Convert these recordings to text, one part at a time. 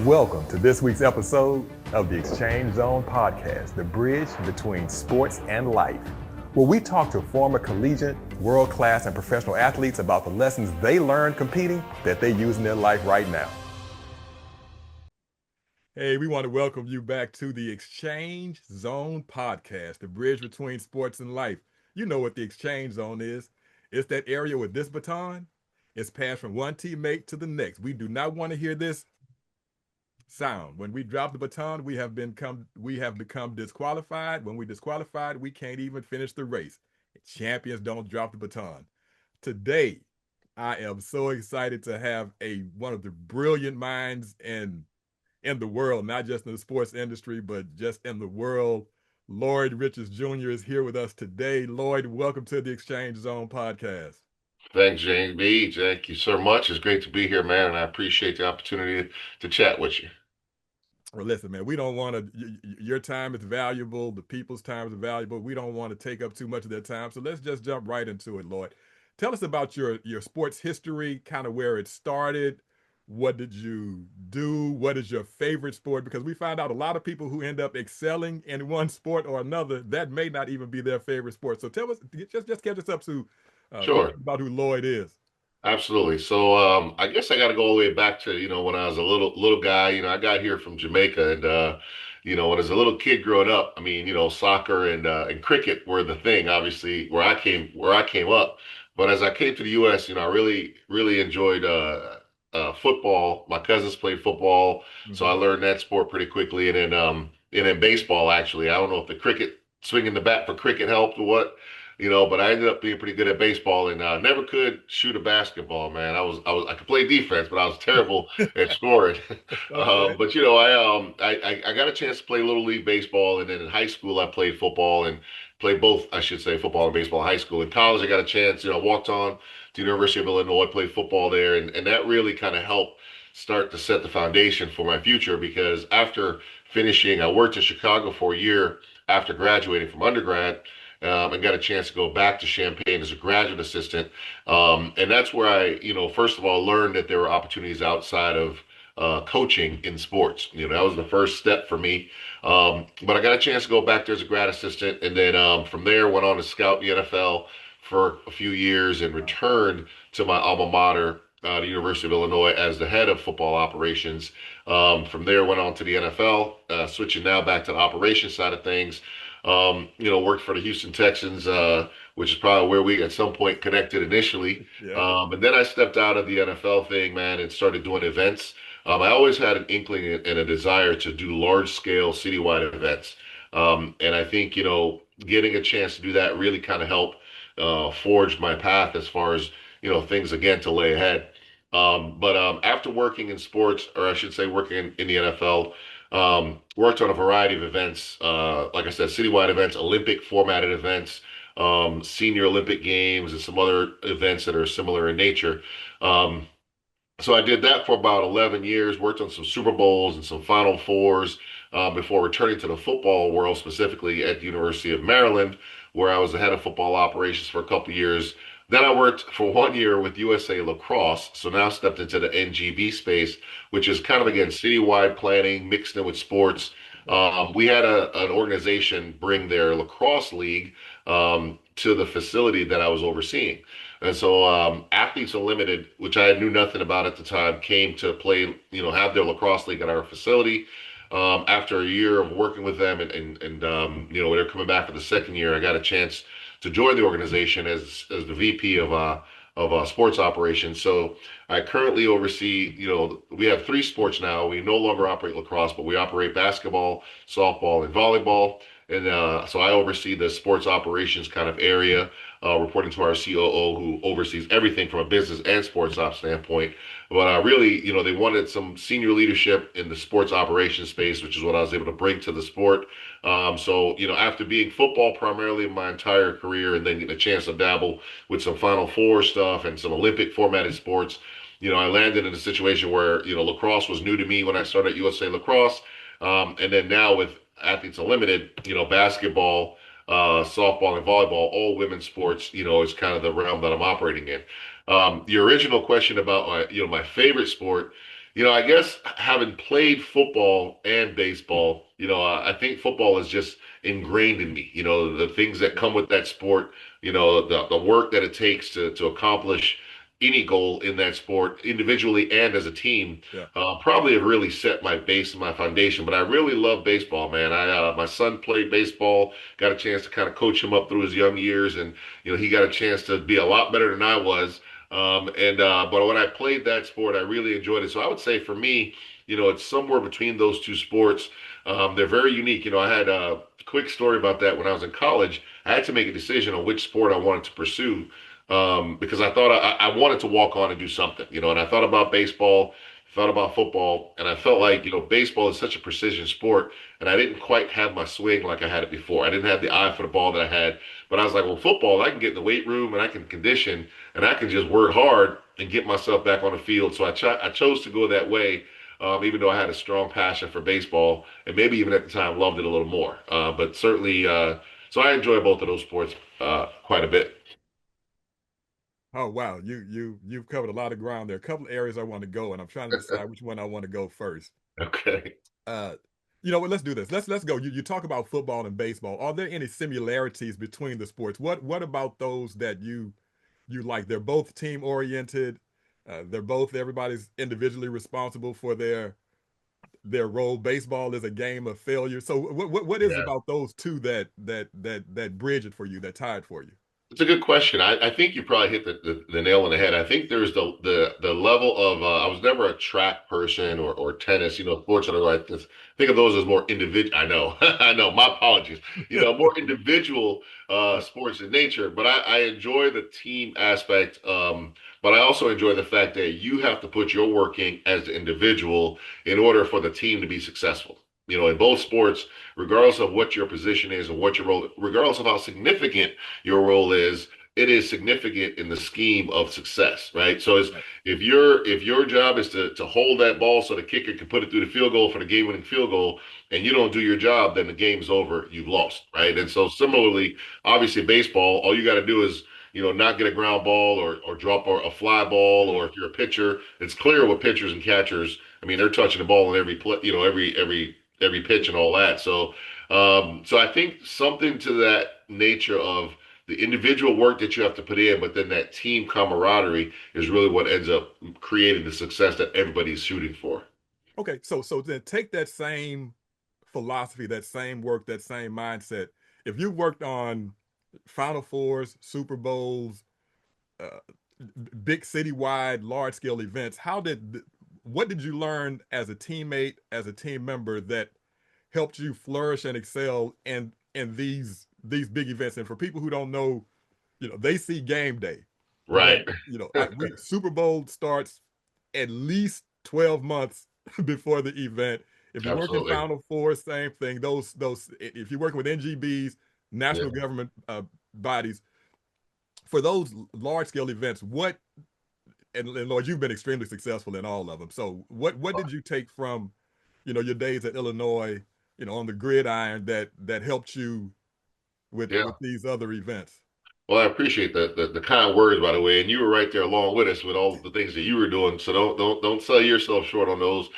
Welcome to this week's episode of the Xchange Zone podcast, the bridge between sports and life, where we talk to former collegiate, world-class, and professional athletes about the lessons they learned competing that they use in their life right now. Hey, we want to welcome you back to the Xchange Zone podcast, the bridge between sports and life. You know what the Xchange Zone is. It's that area where this baton is passed from one teammate to the next. We do not want to hear this sound. When we drop the baton, we have become disqualified. When we disqualified, we can't even finish the race. Champions don't drop the baton. Today, I am so excited to have one of the brilliant minds in the world, not just in the sports industry, but just in the world. Lloyd Richards Jr. is here with us today. Lloyd, welcome to the Xchange Zone podcast. Thanks, James B. Thank you so much. It's great to be here, man, and I appreciate the opportunity to chat with you. Well, listen, man, we don't want to, your time is valuable. The people's time is valuable. We don't want to take up too much of their time. So let's just jump right into it, Lloyd. Tell us about your sports history, kind of where it started. What did you do? What is your favorite sport? Because we find out a lot of people who end up excelling in one sport or another, that may not even be their favorite sport. So tell us, just catch us up to Sure. about who Lloyd is. Absolutely. So I guess I got to go all the way back to, when I was a little guy. I got here from Jamaica, and when as a little kid growing up, I mean, soccer and cricket were the thing, obviously, where I came up. But as I came to the US, I really enjoyed football. My cousins played football, so I Mm-hmm. learned that sport pretty quickly. And then baseball, actually. I don't know if the cricket swinging the bat for cricket helped or what, but I ended up being pretty good at baseball, and never could shoot a basketball, man. I could play defense, but I was terrible at scoring. Okay. But I got a chance to play little league baseball, and then in high school I played football and played both, I should say, football and baseball in high school. In college, I got a chance, walked on to the University of Illinois, played football there, and that really kind of helped start to set the foundation for my future, because after finishing, I worked in Chicago for a year after graduating from undergrad, and got a chance to go back to Champaign as a graduate assistant. And that's where I, first of all, learned that there were opportunities outside of coaching in sports. That was the first step for me. But I got a chance to go back there as a grad assistant, and then from there went on to scout the NFL for a few years and Wow. returned to my alma mater, the University of Illinois, as the head of football operations. From there, went on to the NFL, switching now back to the operations side of things. Worked for the Houston Texans, which is probably where we at some point connected initially. Yeah. And then I stepped out of the NFL thing, man, and started doing events. I always had an inkling and a desire to do large scale citywide events. And I think, getting a chance to do that really kind of helped forge my path as far as, things again to lay ahead. But after working in sports, or I should say working in the NFL, worked on a variety of events, like I said, citywide events, Olympic formatted events, senior Olympic games, and some other events that are similar in nature. Um, so I did that for about 11 years, worked on some Super Bowls and some Final Fours before returning to the football world, specifically at the University of Maryland, where I was the head of football operations for a couple of years. Then I worked for 1 year with USA Lacrosse, so now stepped into the NGB space, which is kind of, again, citywide planning mixed in with sports. We had an organization bring their lacrosse league to the facility that I was overseeing. And so Athletes Unlimited, which I knew nothing about at the time, came to play, have their lacrosse league at our facility. After a year of working with them, when they're coming back for the second year, I got a chance to join the organization as the VP of sports operations. So I currently oversee, we have three sports now. We no longer operate lacrosse, but we operate basketball, softball, and volleyball. And so I oversee the sports operations kind of area, reporting to our COO, who oversees everything from a business and sports ops standpoint. But really, they wanted some senior leadership in the sports operations space, which is what I was able to bring to the sport. So, after being football primarily my entire career, and then getting a chance to dabble with some Final Four stuff and some Olympic formatted sports, I landed in a situation where, lacrosse was new to me when I started USA Lacrosse. And then now with Athletes Unlimited, basketball, softball, and volleyball, all women's sports, is kind of the realm that I'm operating in. The original question about my favorite sport, I guess having played football and baseball, I think football is just ingrained in me. The things that Yeah, come with that sport, the work that it takes to accomplish any goal in that sport, individually and as a team, yeah. probably have really set my base and my foundation. But I really love baseball, man. My son played baseball, got a chance to kind of coach him up through his young years, and he got a chance to be a lot better than I was. But when I played that sport, I really enjoyed it. So I would say for me, it's somewhere between those two sports. They're very unique. I had a quick story about that when I was in college. I had to make a decision on which sport I wanted to pursue because I thought I wanted to walk on and do something. And I thought about baseball, thought about football, and I felt like baseball is such a precision sport, and I didn't quite have my swing like I had it before. I didn't have the eye for the ball that I had. But I was like, well, football, I can get in the weight room and I can condition and I can just work hard and get myself back on the field. So I chose to go that way, even though I had a strong passion for baseball and maybe even at the time loved it a little more. But certainly, so I enjoy both of those sports quite a bit. Oh wow, you've covered a lot of ground there. A couple of areas I want to go, and I'm trying to decide which one I want to go first. Okay. Uh, you know what? Let's do this. Let's go. You talk about football and baseball. Are there any similarities between the sports? What about those that you like? They're both team oriented. They're both everybody's individually responsible for their role. Baseball is a game of failure. So what is it Yeah. about those two that bridge it for you, that tied for you? It's a good question. I think you probably hit the nail on the head. I think there's the level of I was never a track person or tennis, sports that I think of those as more individual. I know, I know. My apologies. More individual sports in nature, but I enjoy the team aspect. But I also enjoy the fact that you have to put your work in as the individual in order for the team to be successful. In both sports, regardless of what your position is and what your role, regardless of how significant your role is, it is significant in the scheme of success, right? So Right. if your job is to hold that ball so the kicker can put it through the field goal for the game winning field goal, and you don't do your job, then the game's over. You've Right. lost, right? And so similarly, obviously baseball, all you got to do is not get a ground ball or drop a fly ball, Yeah. or if you're a pitcher, it's clear with pitchers and catchers. I mean, they're touching the ball in every play, every pitch and all that. So I think something to that nature of the individual work that you have to put in, but then that team camaraderie is really what ends up creating the success that everybody's shooting for. Okay. So then take that same philosophy, that same work, that same mindset. If you worked on Final Fours, Super Bowls, uh, big citywide, large scale events, what did you learn as a teammate, as a team member that helped you flourish and excel in these big events? And for people who don't know, they see game day, but Right. we Super Bowl starts at least 12 months before the event. If you're working Absolutely. Final Four, same thing. Those if you're working with NGBs, Yeah. national government bodies, for those large scale events, and Lord, you've been extremely successful in all of them. So what did you take from your days at Illinois, on the gridiron that helped you with Yeah. these other events? Well, I appreciate the kind words, by the way, and you were right there along with us with all of the things that you were doing. So don't sell yourself short on those.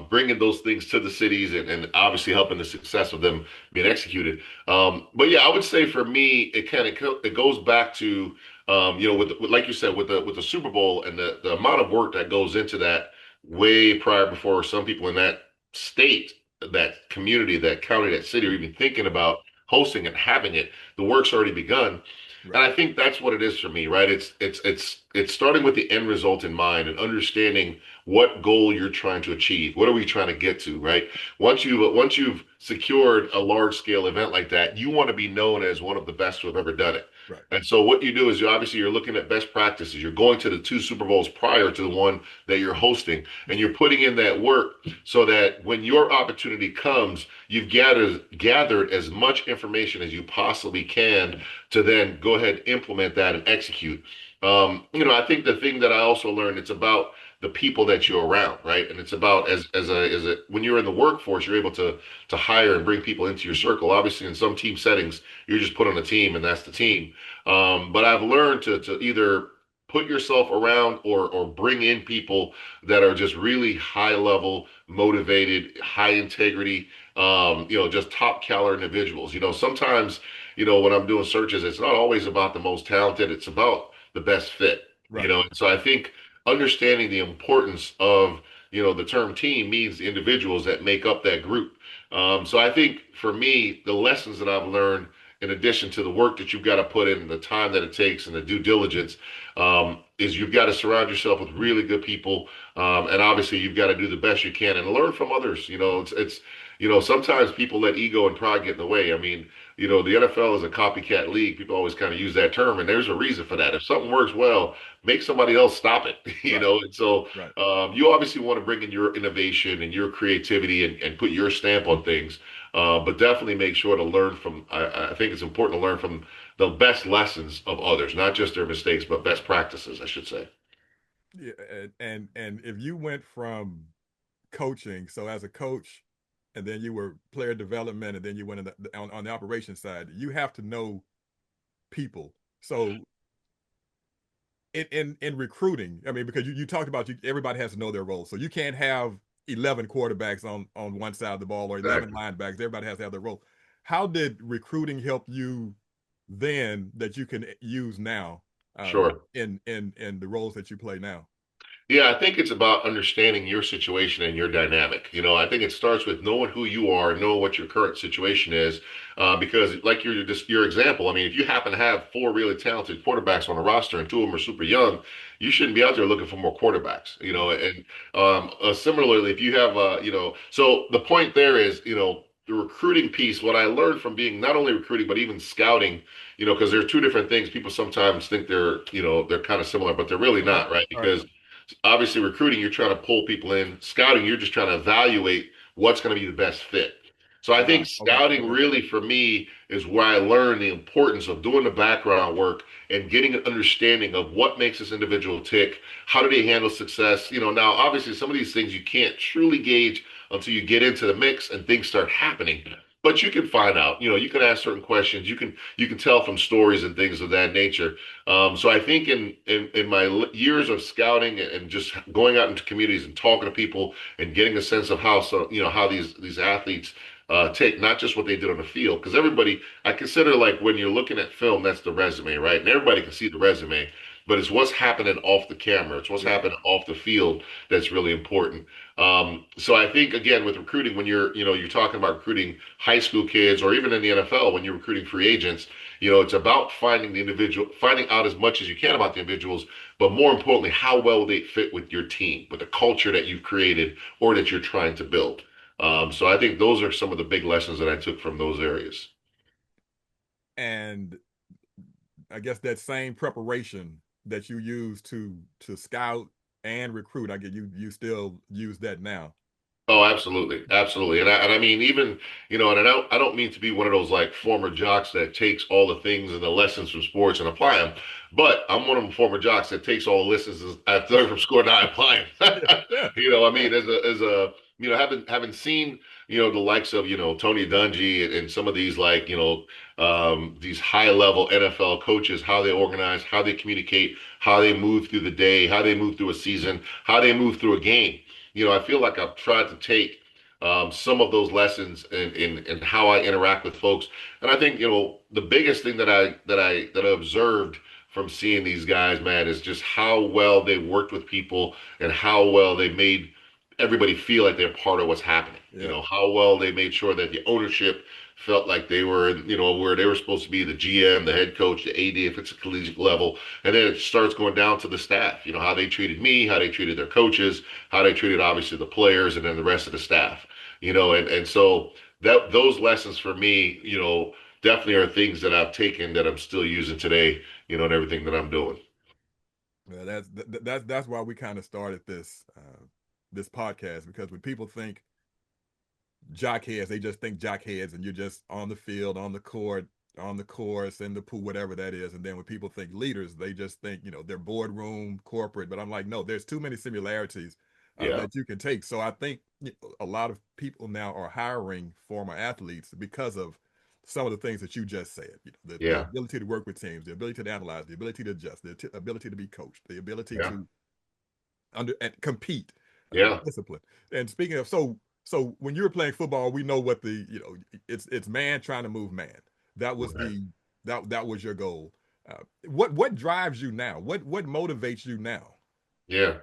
Bringing those things to the cities and obviously helping the success of them being executed. But yeah, I would say for me, it goes back to like you said with the Super Bowl and the amount of work that goes into that way prior before some people in that state, that community, that county, that city are even thinking about hosting and having it. The work's already begun. And Right. I think that's what it is for me, right? It's starting with the end result in mind and understanding what goal you're trying to achieve. What are we trying to get to, right? Once you've secured a large scale event like that, you want to be known as one of the best who have ever done it. Right. And so what you do is you're looking at best practices. You're going to the two Super Bowls prior to the one that you're hosting, and you're putting in that work so that when your opportunity comes, you've gathered as much information as you possibly can to then go ahead and implement that and execute. I think the thing that I also learned, it's about the people that you're around, right? And it's about as a when you're in the workforce, you're able to hire and bring people into your circle. Obviously, in some team settings, you're just put on a team and that's the team. But I've learned to either put yourself around or bring in people that are just really high level, motivated, high integrity, just top caliber individuals. Sometimes, when I'm doing searches, it's not always about the most talented, it's about the best fit. Right. And so I think understanding the importance of, the term team means the individuals that make up that group. So I think for me, the lessons that I've learned, in addition to the work that you've got to put in, the time that it takes, and the due diligence, is you've got to surround yourself with really good people, and obviously you've got to do the best you can and learn from others. Sometimes people let ego and pride get in the way. I mean, the NFL is a copycat league. People always kind of use that term, and there's a reason for that. If something works well, make somebody else stop it. Right. And so Right. you obviously want to bring in your innovation and your creativity and put your stamp on things, but definitely make sure to learn from. I think it's important to learn from the best lessons of others, not just their mistakes, but best practices, I should say. Yeah, and if you went from coaching, so as a coach, and then you were player development, and then you went on the operations side, you have to know people. So in recruiting, I mean, because you talked about everybody has to know their role. So you can't have 11 quarterbacks on one side of the ball or 11 Exactly. linebackers. Everybody has to have their role. How did recruiting help you then that you can use now Sure. in the roles that you play now? Yeah, I think it's about understanding your situation and your dynamic. I think it starts with knowing who you are, know what your current situation is, because like your example. I mean, if you happen to have four really talented quarterbacks on a roster and two of them are super young, you shouldn't be out there looking for more quarterbacks. Right. And similarly, if you have, so the point there is, the recruiting piece. What I learned from being not only recruiting but even scouting, because there's two different things. People sometimes think they're kind of similar, but they're really Okay. not, right? All right. Because obviously recruiting, you're trying to pull people in. Scouting, you're just trying to evaluate what's going to be the best fit. So I think Okay. scouting Okay. really for me is where I learned the importance of doing the background work and getting an understanding of what makes this individual tick. How do they handle success? Now obviously some of these things you can't truly gauge until you get into the mix and things start happening. But you can find out. You can ask certain questions. You can tell from stories and things of that nature. So I think in my years of scouting and just going out into communities and talking to people and getting a sense of how these athletes take not just what they did on the field, because everybody, I consider, like, when you're looking at film, that's the resume, right? And everybody can see the resume, but it's what's happening off the camera, it's what's Yeah. happening off the field that's really important. So I think, again, with recruiting, when you're talking about recruiting high school kids or even in the NFL when you're recruiting free agents, it's about finding out as much as you can about the individuals, but more importantly, how well they fit with your team, with the culture that you've created or that you're trying to build. So I think those are some of the big lessons that I took from those areas. And I guess that same preparation that you use to scout and recruit, I get you still use that now. Oh, absolutely, absolutely, and I mean, even and I don't mean to be one of those like former jocks that takes all the things and the lessons from sports and apply them, but I'm one of them former jocks that takes all the lessons I've learned from sport and I apply them. Yeah, yeah, I yeah, mean, as a having seen the likes of Tony Dungy and some of these like these high level NFL coaches, how they organize, how they communicate, how they move through the day, how they move through a season, how they move through a game. I feel like I've tried to take some of those lessons in how I interact with folks. And I think, the biggest thing that I observed from seeing these guys, man, is just how well they worked with people and how well they made everybody feel like they're part of what's happening. yeah. How well they made sure that the ownership felt like they were, where they were supposed to be, the GM, the head coach, the AD, if it's a collegiate level. And then it starts going down to the staff, how they treated me, how they treated their coaches, how they treated obviously the players and then the rest of the staff. And so that those lessons for me, definitely are things that I've taken that I'm still using today, and everything that I'm doing. Well, that's why we kind of started this podcast, because when people think jockheads, they just think jockheads, and you're just on the field, on the court, on the course, in the pool, whatever that is. And then when people think leaders, they just think they're boardroom, corporate. But I'm like, no, there's too many similarities Yeah. that you can take. So I think a lot of people now are hiring former athletes because of some of the things that you just said. The Yeah. ability to work with teams, the ability to analyze, the ability to adjust, the ability to be coached, the ability Yeah. to under and compete, Yeah. discipline. And speaking of, so when you were playing football, we know what the it's man trying to move man. That was Right. the that was your goal. What drives you now? What motivates you now? Yeah.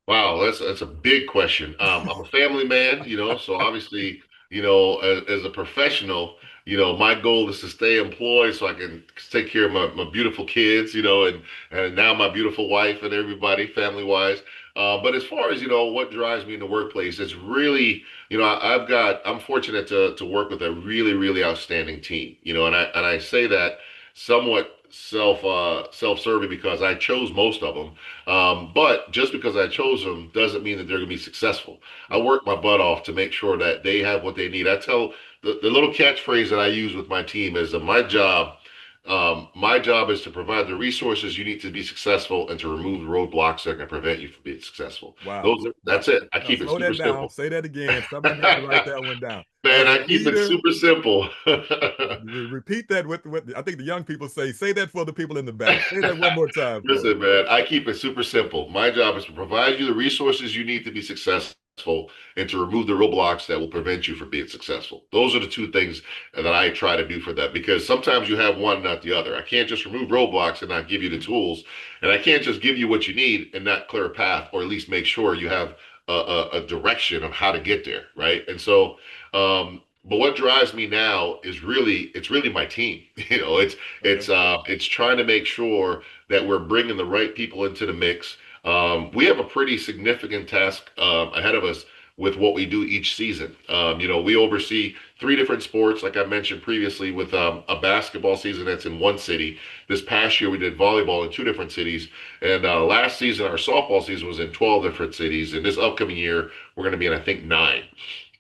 Wow, that's a big question. I'm a family man, so obviously, as a professional, my goal is to stay employed so I can take care of my beautiful kids, and now my beautiful wife and everybody, family wise. But as far as what drives me in the workplace, it's really, I'm fortunate to work with a really really outstanding team, and I say that somewhat self-serving because I chose most of them. But just because I chose them doesn't mean that they're going to be successful. I Right. work my butt off to make sure that they have what they need. I tell the little catchphrase that I use with my team is that my job is to provide the resources you need to be successful and to remove the roadblocks that can prevent you from being successful. Wow. That's it. I Now keep it slow super that down. simple. Say that again. Somebody needs to write that one down. As Man, a I keep it leader, super simple. repeat that with I think the young people say that for the people in the back. Say that one more time for us. Listen, man, I keep it super simple. My job is to provide you the resources you need to be successful and to remove the roadblocks that will prevent you from being successful. Those are the two things that I try to do for them because sometimes you have one, not the other. I can't just remove roadblocks and not give you the tools. And I can't just give you what you need and not clear a path or at least make sure you have a direction of how to get there. Right. And so, but what drives me now is it's really my team. It's Okay. it's uh, it's trying to make sure that we're bringing the right people into the mix. We have a pretty significant task ahead of us with what we do each season. We oversee three different sports, like I mentioned previously, with a basketball season that's in one city. This past year, we did volleyball in two different cities. And last season, our softball season was in 12 different cities. And this upcoming year, we're going to be in, I think, nine.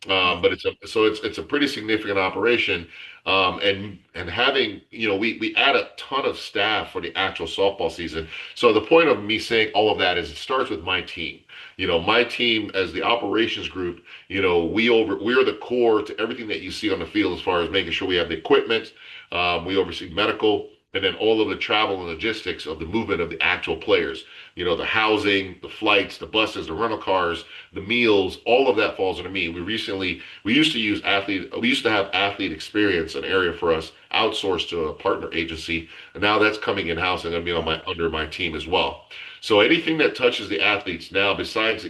Wow. But it's a pretty significant operation, and having we add a ton of staff for the actual softball season. So the point of me saying all of that is it starts with my team. My team as the operations group. We're the core to everything that you see on the field as far as making sure we have the equipment. We oversee medical. And then all of the travel and logistics of the movement of the actual players, the housing, the flights, the buses, the rental cars, the meals, all of that falls under me. We used to have athlete experience, an area for us outsourced to a partner agency, and now that's coming in house and going to be on Wow. my under my team as well. So anything that touches the athletes now, besides the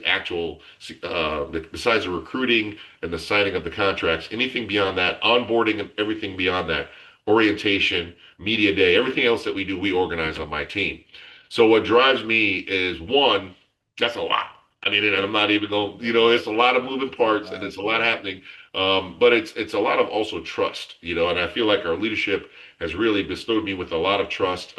recruiting and the signing of the contracts, anything beyond that, onboarding and everything beyond that, orientation, media day, everything else that we do, we organize on my team. So what drives me is one, that's a lot. I mean, and I'm not even going, it's a lot of moving It's a parts and lot. it's a lot happening. But it's a lot of also trust, and I feel like our leadership has really bestowed me with a lot of trust.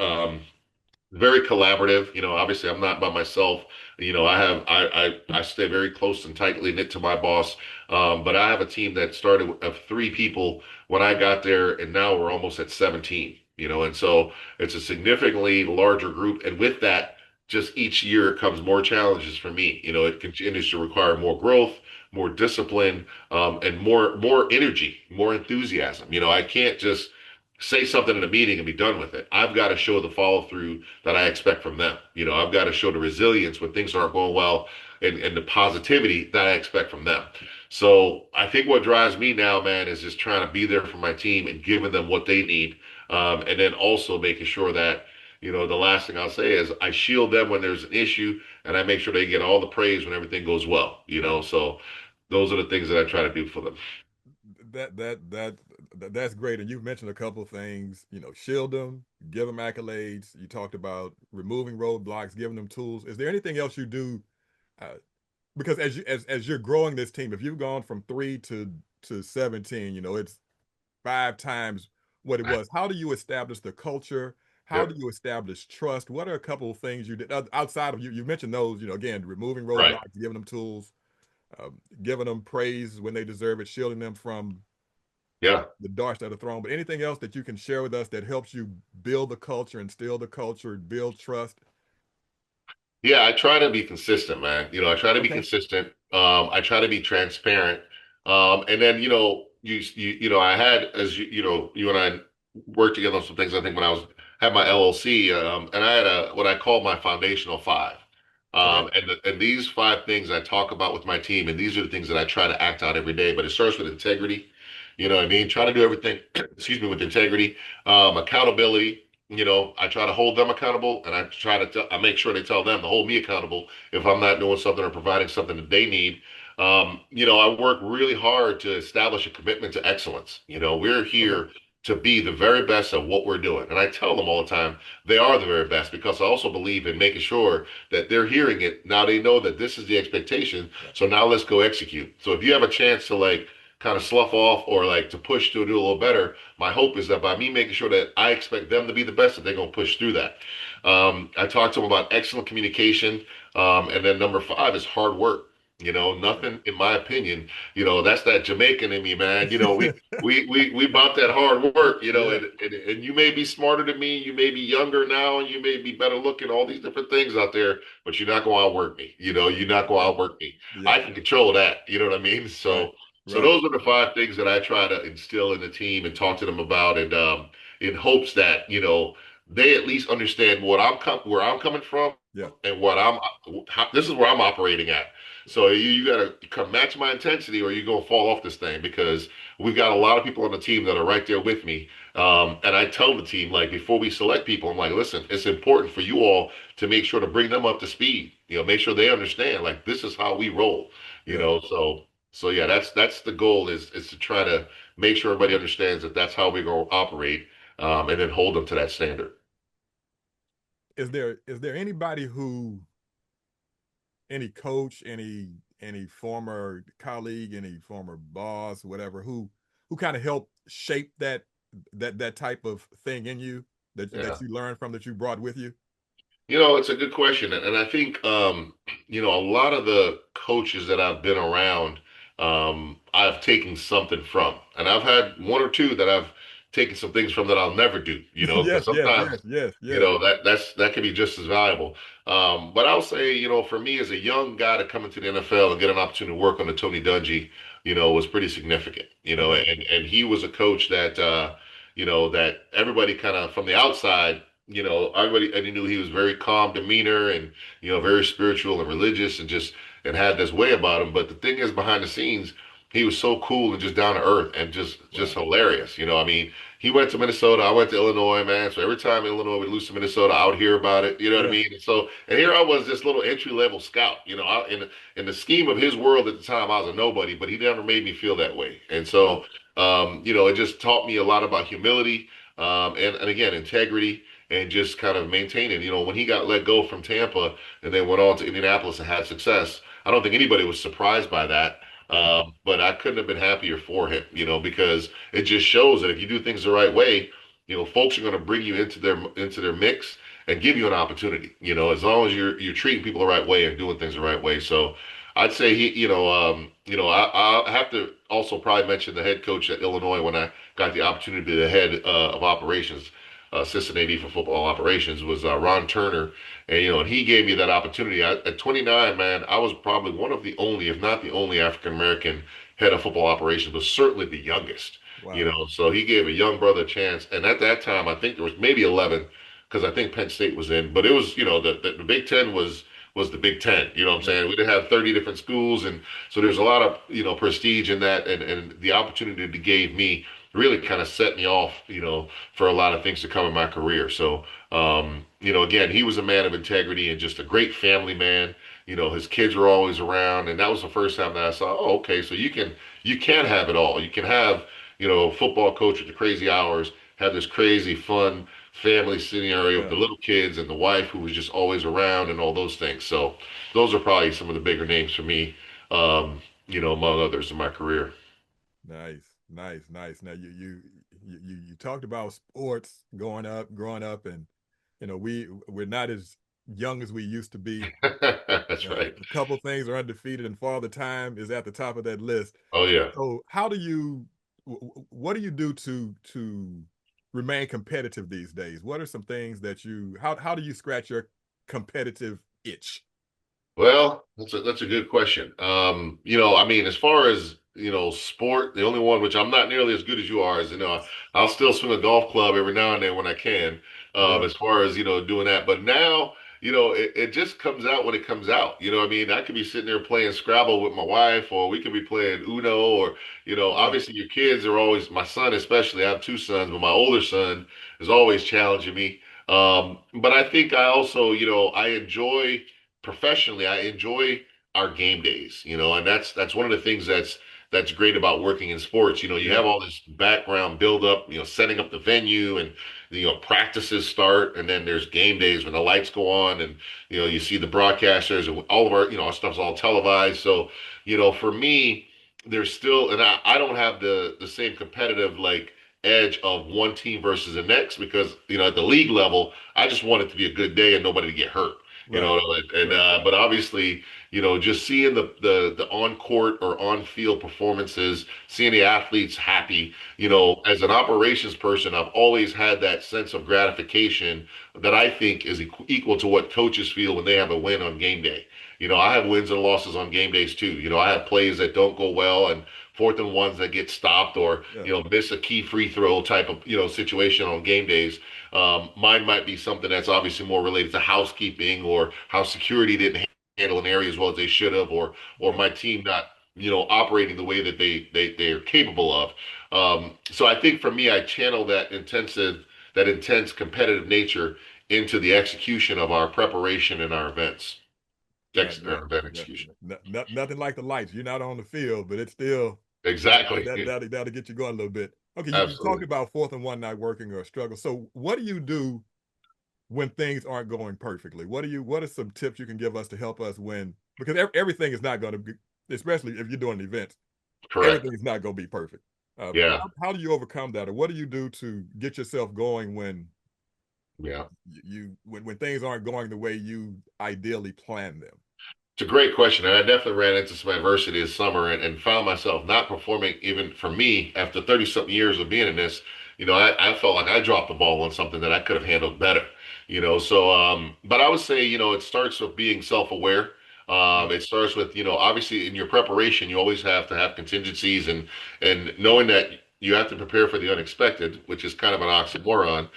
Very collaborative. Obviously I'm not by myself. I stay very close and tightly knit to my boss. But I have a team that started of three people when I got there, and now we're almost at 17. And so it's a significantly larger group. And with that, just each year comes more challenges for me. It continues to require more growth, more discipline, and more energy, more enthusiasm. I can't just say something in a meeting and be done with it. I've got to show the follow through that I expect from them. I've got to show the resilience when things aren't going well, and the positivity that I expect from them. So I think what drives me now, man, is just trying to be there for my team and giving them what they need. And then also making sure that, the last thing I'll say is I shield them when there's an issue and I make sure they get all the praise when everything goes well. Wow. So those are the things that I try to do for them. That that that that's great. And you've mentioned a couple of things. Shield them, give them accolades. You talked about removing roadblocks, giving them tools. Is there anything else you do? Uh, because as you're growing this team, if you've gone from three to 17, it's five times what it was. How do you establish the culture? How do Yep. you establish trust? What are a couple of things you did outside of you mentioned those, again, removing Right. roadblocks, giving them tools, giving them praise when they deserve it, shielding them from Yeah. the darts that are thrown. But anything else that you can share with us that helps you build the culture, instill the culture, build trust? Yeah, I try to be consistent, man. I try to be Okay. consistent. I try to be transparent. And then, I had, as you and I worked together on some things. I think when I was had my LLC, and I had what I call my foundational five. Okay. And these five things I talk about with my team, and these are the things that I try to act out every day. But it starts with integrity. You know what I mean? Try to do everything, excuse me, with integrity, accountability. I try to hold them accountable, and I make sure they tell them to hold me accountable if I'm not doing something or providing something that they need. I work really hard to establish a commitment to excellence. We're Okay. here to be the very best at what we're doing. And I tell them all the time they are the very best because I also believe in making sure that they're hearing it. Now they know that this is the expectation. Yeah. So now let's go execute. So if you have a chance to like kind of slough off or like to push to do a little better, my hope is that by me making sure that I expect them to be the best, that they're going to push through that. I talk to them about excellent communication. And then number five is hard work. Okay. Nothing, in my opinion, that's that Jamaican in me, man. We about that hard work, Yeah. and you may be smarter than me, you may be younger now, and you may be better looking, all these different things out there, but you're not going to outwork me. You're not going to Okay. outwork me. I Yeah. can control that. You know what I mean? Right. So Right. those are the five things that I try to instill in the team and talk to them about, and in hopes that they at least understand where I'm coming from Yeah. and this is where I'm operating at. So you got to come match my intensity, or you're gonna fall off this thing because we've got a lot of people on the team that are right there with me. And I tell the team like before we select people, I'm like, listen, it's important for you all to make sure to bring them up to speed. Make sure they understand like this is how we roll. You Yeah. know, so yeah, that's the goal is to try to make sure everybody understands that that's how we're gonna operate, and then hold them to that standard. Is there anybody who any coach, any former colleague, any former boss, whatever, who kind of helped shape that type of thing in you Yeah. that you learned from that you brought with you? It's a good question, and I think a lot of the coaches that I've been around, I've taken something from, and I've had one or two that I've taken some things from that I'll never do. Because Yes, yes, yes, sometimes yes, yes. that can be just as valuable. But I'll say, for me as a young guy to come into the NFL and get an opportunity to work under Tony Dungy, was pretty significant. Okay. And he was a coach that that everybody kind of from the outside everybody, and he knew he was very calm demeanor and, very spiritual and religious and just, and had this way about him. But the thing is, behind the scenes, he was so cool and just down to earth and just Wow. hilarious. I mean, he went to Minnesota, I went to Illinois, man. So every time Illinois would lose to Minnesota, I would hear about it. You know what I Yeah. mean? And here I was, this little entry level scout. In the scheme of his world at the time, I was a nobody, but he never made me feel that way. And Wow. so, it just taught me a lot about humility, and again, integrity and just kind of maintain it. When he got let go from Tampa and then went on to Indianapolis and had success, I don't think anybody was surprised by that. But I couldn't have been happier for him, because it just shows that if you do things the right way, folks are going to bring you into their mix and give you an opportunity. As long as you're treating people the right way and doing things the right way. So I'd say I have to also probably mention the head coach at Illinois when I got the opportunity to be the head of operations, assistant AD for football operations was Ron Turner, and he gave me that opportunity. At 29, man, I was probably one of the only, if not the only, African American head of football operations, but certainly the youngest. Wow. So he gave a young brother a chance, and at that time, I think there was maybe 11, because I think Penn State was in, but it was the Big Ten was the Big Ten. You know what I'm Yeah. saying? We didn't have 30 different schools, and so there's a lot of prestige in that, and the opportunity it gave me really kind of set me off, for a lot of things to come in my career. So, again, he was a man of integrity and just a great family man. His kids were always around, and that was the first time that I saw, oh, okay, so you can have it all. You can have, football coach with the crazy hours, have this crazy fun family scenario with Yeah. the little kids and the wife who was just always around and all those things. So those are probably some of the bigger names for me, among others in my career. Nice, nice, nice. Now you talked about sports growing up, and we're not as young as we used to be. That's right. A couple things are undefeated, and Father Time is at the top of that list. Oh yeah. So, what do you do to remain competitive these days? What are some things that how do you scratch your competitive itch? Well, that's a good question. I mean, as far as sport, the only one which I'm not nearly as good as you are is, I'll still swing a golf club every now and then when I can, Yeah, as far as, doing that. But now, it just comes out when it comes out. You know what I mean? I could be sitting there playing Scrabble with my wife, or we could be playing Uno, or, yeah, obviously your kids are always, my son especially, I have two sons, but my older son is always challenging me. But I think I also, I enjoy professionally, I enjoy our game days, and that's one of the things that's great about working in sports. You yeah, have all this background build up, setting up the venue and practices start, and then there's game days when the lights go on, and you see the broadcasters and all of our our stuff's all televised. So for me, there's still, and I don't have the same competitive like edge of one team versus the next, because at the league level, I just want it to be a good day and nobody to get hurt. right, And right, but obviously, just seeing the on court or on field performances, seeing the athletes happy, yeah, as an operations person, I've always had that sense of gratification that I think is equal to what coaches feel when they have a win on game day. I have wins and losses on game days too. I have plays that don't go well, and fourth and ones that get stopped, or yeah, miss a key free throw type of situation on game days. Mine might be something that's obviously more related to housekeeping, or how security didn't handle an area as well as they should have, or yeah, my team not operating the way that they are capable of. So I think for me, I channel that intense competitive nature into the execution of our preparation and our events. yeah, Event definitely, execution. definitely. Nothing like the lights. You're not on the field, but it's still Exactly. that'll get you going a little bit. Okay, you talked Absolutely. about fourth and one not working or a struggle. So what do you do when things aren't going perfectly? What are some tips you can give us to help us win? Because everything is not going to be, especially if you're doing events, Correct. everything is not going to be perfect. Yeah. How do you overcome that, or what do you do to get yourself going when Yeah. when things aren't going the way you ideally plan them? It's a great question. And I definitely ran into some adversity this summer, and found myself not performing, even for me, after 30 something years of being in this. I felt like I dropped the ball on something that I could have handled better. But I would say, it starts with being self aware. Yeah, It starts with, obviously in your preparation, you always have to have contingencies, and knowing that you have to prepare for the unexpected, which is kind of an oxymoron.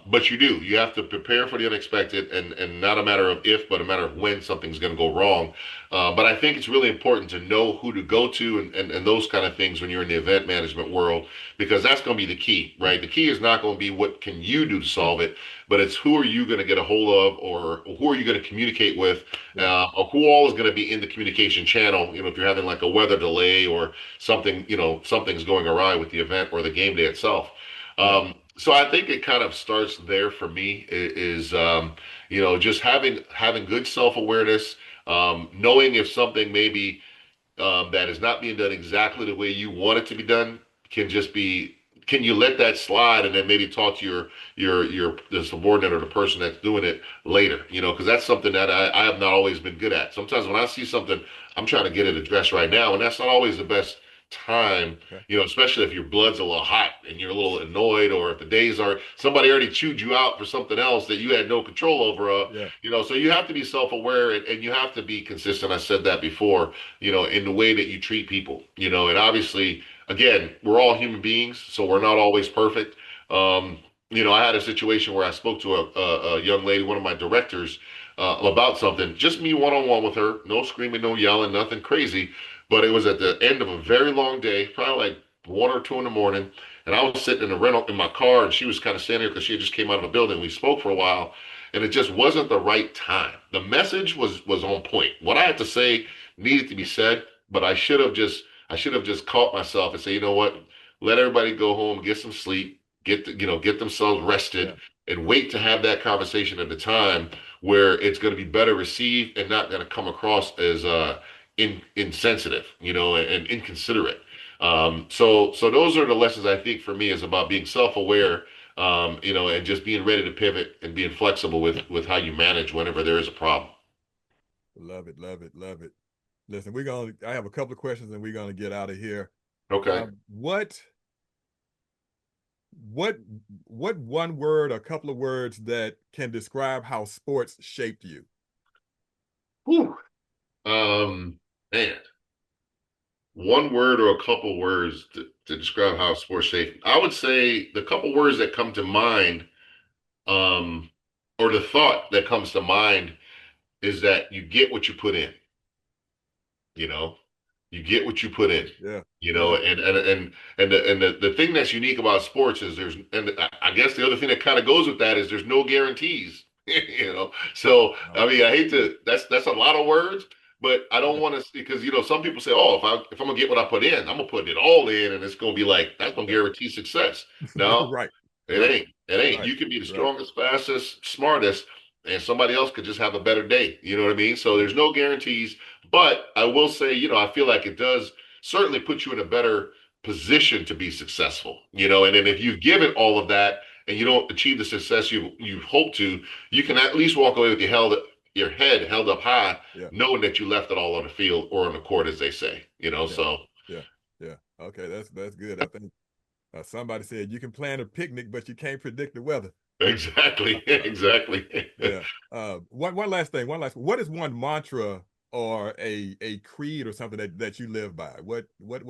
But you do. You have to prepare for the unexpected, and not a matter of if, but a matter of when something's going to go wrong. But I think it's really important to know who to go to, and those kind of things when you're in the event management world, because that's going to be the key, right? The key is not going to be what can you do to solve it, but it's who are you going to get a hold of, or who are you going to communicate with, yeah, or who all is going to be in the communication channel. If you're having like a weather delay or something, something's going awry with the event or the game day itself. yeah, So I think it kind of starts there for me, is just having good self-awareness, knowing if something maybe that is not being done exactly the way you want it to be done, can just be, can you let that slide, and then maybe talk to your the subordinate or the person that's doing it later, because that's something that I have not always been good at. Sometimes when I see something, I'm trying to get it addressed right now, and that's not always the best time, okay, especially if your blood's a little hot and you're a little annoyed, or if the days are, somebody already chewed you out for something else that you had no control over. yeah, So you have to be self-aware, and you have to be consistent. I said that before, in the way that you treat people, and obviously, again, we're all human beings, so we're not always perfect. Um, I had a situation where I spoke to a young lady, one of my directors, about something, just me one on one with her, no screaming, no yelling, nothing crazy. But it was at the end of a very long day, probably like 1 or 2 in the morning. And I was sitting in the rental in my car, and she was kind of standing there because she had just came out of a building. We spoke for a while, and it just wasn't the right time. The message was on point. What I had to say needed to be said, but I should have just caught myself and say, you know what, let everybody go home, get some sleep, get themselves rested, yeah, and wait to have that conversation at a time where it's going to be better received, and not going to come across as insensitive, and inconsiderate. So those are the lessons I think for me, is about being self-aware, and just being ready to pivot and being flexible with how you manage whenever there is a problem. love it, love it, love it. Listen, I have a couple of questions, and we're gonna get out of here. Okay. What what what one word, a couple of words that can describe how sports shaped you? Whew. Man, One word or a couple words to describe how sports safe. I would say the couple words that come to mind, um, or the thought that comes to mind is that you get what you put in. You know, you get what you put in. Yeah, You know, yeah. and the thing that's unique about sports is there's, and I guess the other thing that kind of goes with that is there's no guarantees. You know, so No, I mean, I hate yeah, to. That's a lot of words, but I don't yeah, want to, because some people say, oh, if I'm gonna get what I put in, I'm gonna put it all in, and it's gonna be like that's gonna yeah. guarantee success. No, Right, it right, ain't. It ain't. right, You can be the right. strongest, fastest, smartest, and somebody else could just have a better day. You know what I mean? So Yeah, there's no guarantees. But I will say, I feel like it does certainly put you in a better position to be successful. And then right. if you give it all of that and you don't achieve the success you hope to, you can at least walk away with your head held up high, Yeah, knowing that you left it all on the field or on the court, as they say. yeah, So yeah, yeah. Okay, that's good. I think somebody said you can plan a picnic, but you can't predict the weather. exactly, Uh, exactly. yeah. One last thing. What is one mantra or a creed or something that you live by? What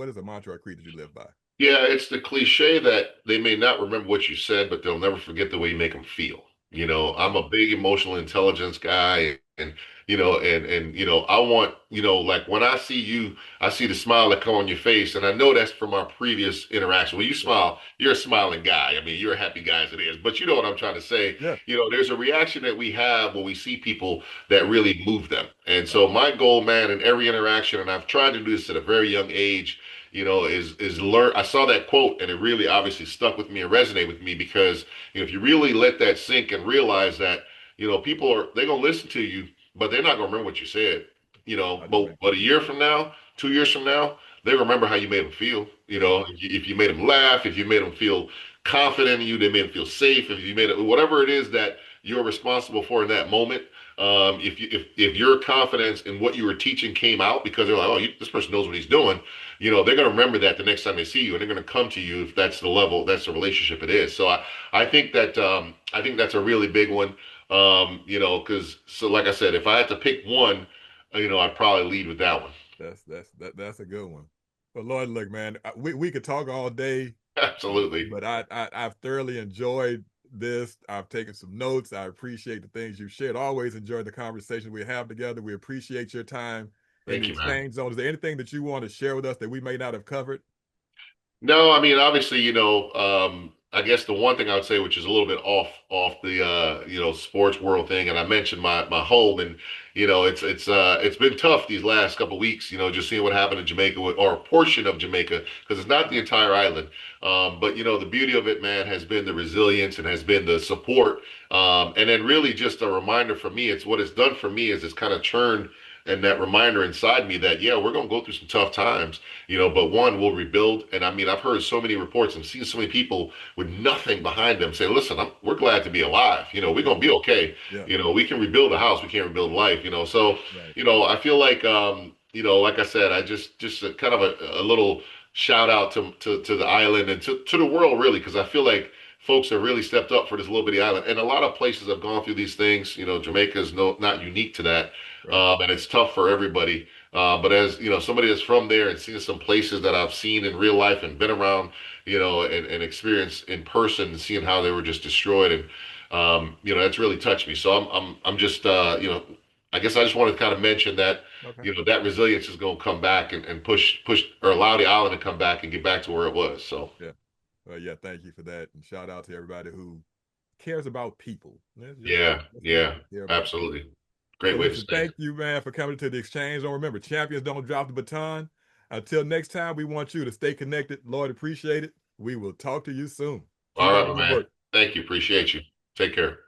is a mantra or creed that you live by? Yeah, it's the cliche that they may not remember what you said, but they'll never forget the way you make them feel. Okay. I'm a big emotional intelligence guy, and I want, like when I see you, I see the smile that come on your face, and I know that's from our previous interaction. When you Yeah. smile, you're a smiling guy. I mean, you're a happy guy as it is, but you know what I'm trying to say. Yeah. There's a reaction that we have when we see people that really move them, and Right. so my goal, man, in every interaction, and I've tried to do this at a very young age, is learn. I saw that quote and it really obviously stuck with me and resonated with me because if you really let that sink and realize that people they're gonna listen to you, but they're not gonna remember what you said. I do But make a year from now, 2 years from now, they remember how you made them feel. yeah. If you made them laugh, if you made them feel confident in you, they made them feel safe. If you made it, whatever it is that you're responsible for in that moment, if your confidence in what you were teaching came out because they're like, oh, this person knows what he's doing, they're going to remember that the next time they see you, and they're going to come to you if that's the level, that's the relationship it is. So I think that I think that's a really big one. Because so like I said, if I had to pick one, I'd probably lead with that one. That's a good one. But Lord, look, man, we could talk all day, Absolutely. but I've thoroughly enjoyed this. I've taken some notes. I appreciate the things you shared. Always enjoyed the conversation we have together. We appreciate your time in the Thank you, man. exchange zone. Is there anything that you want to share with us that we may not have covered? No, I mean, obviously, I guess the one thing I would say, which is a little bit off the sports world thing, and I mentioned my home, and it's been tough these last couple of weeks, just seeing what happened in Jamaica or a portion of Jamaica, because it's not the entire island. But the beauty of it, man, has been the resilience and has been the support, and then really just a reminder for me. It's what it's done for me is it's kind of churned and that reminder inside me that yeah, we're gonna go through some tough times, but one, we'll rebuild. And I mean, I've heard so many reports and seen so many people with nothing behind them say, listen, we're glad to be alive. We're Yeah, going to be okay. yeah, We can rebuild a house. We can't rebuild life, So, right. I feel like, like I said, I just a, kind of a little shout out to the island and to the world, really, because I feel like folks have really stepped up for this little bitty island. And a lot of places have gone through these things. Jamaica is not unique to that. Right. And it's tough for everybody. But as somebody that's from there and seen some places that I've seen in real life and been around, and experienced in person, and seeing how they were just destroyed, and that's really touched me. So I'm just I guess I just wanted to kind of mention that Okay. that resilience is going to come back and push or allow the island to come back and get back to where it was. So Yeah. Yeah. Thank you for that, and shout out to everybody who cares about people. yeah, Let's keep it yeah, care about people. absolutely, So great way to listen, say it. thank you, man, for coming to the exchange. Don't remember, champions don't drop the baton. Until next time, we want you to stay connected. Lord, appreciate it. We will talk to you soon. All Keep up right, the my good man. work. Thank you. Appreciate you. Take care.